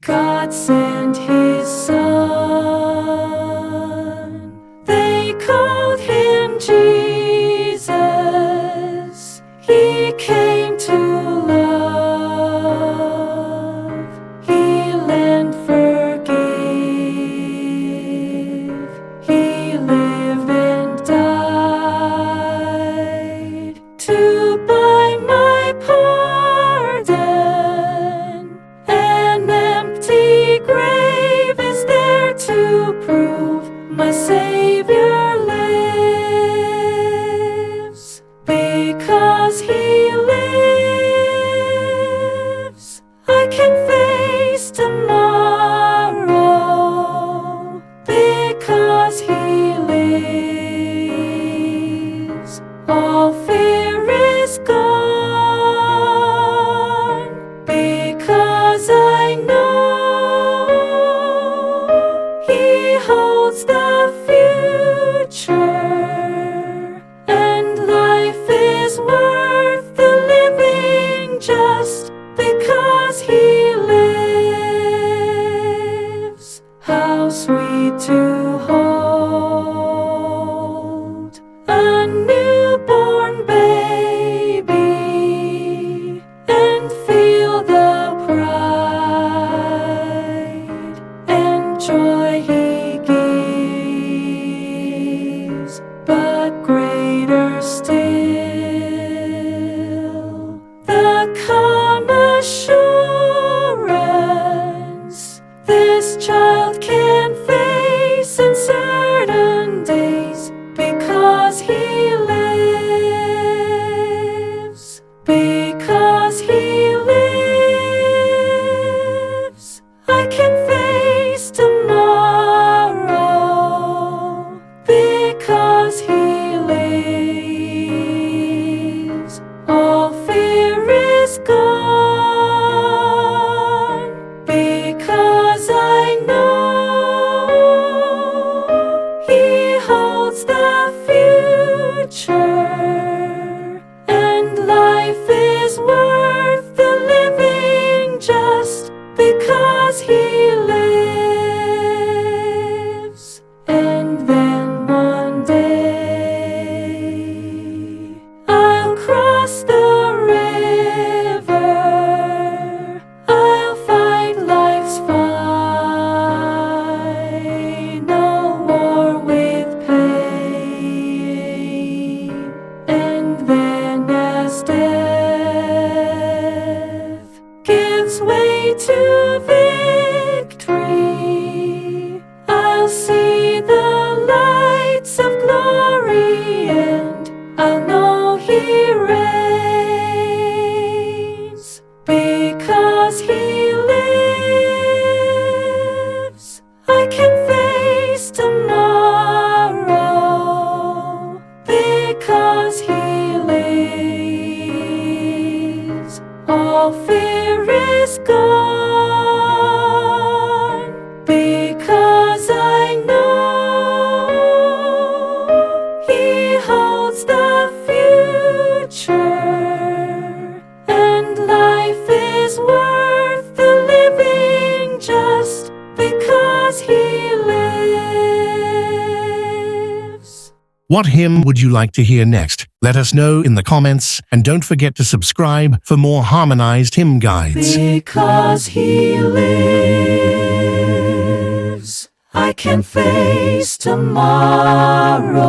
God sent His Son. They called Him Jesus. He came to love, heal and forgive. He lived and died to buy my pardon. An empty grave is there to prove my Savior lives. Because He lives, I can face tomorrow. Because He lives, all fear is gone. Because I know He holds the future, and life is worth the living just because He lives. How sweet to hold a newborn baby and feel the pride and joy He gives, but greater still, the calm assurance this child can face uncertain days because He lives. Because He lives, I can face tomorrow. Because He lives, all fear is gone. Because I know He holds the future, and life is worth the living just because He lives. And then one day I'll cross the river, I'll fight life's final war with pain. And then as death gives way to victory, I'll see the lights of glory, and I'll know He reigns. Because He lives, I can face tomorrow. Because He lives, all fear is gone. Because I know He holds the future, and life is worth the living just because He lives. What hymn would you like to hear next? Let us know in the comments, and don't forget to subscribe for more harmonized hymn guides. Because He lives, I can face tomorrow.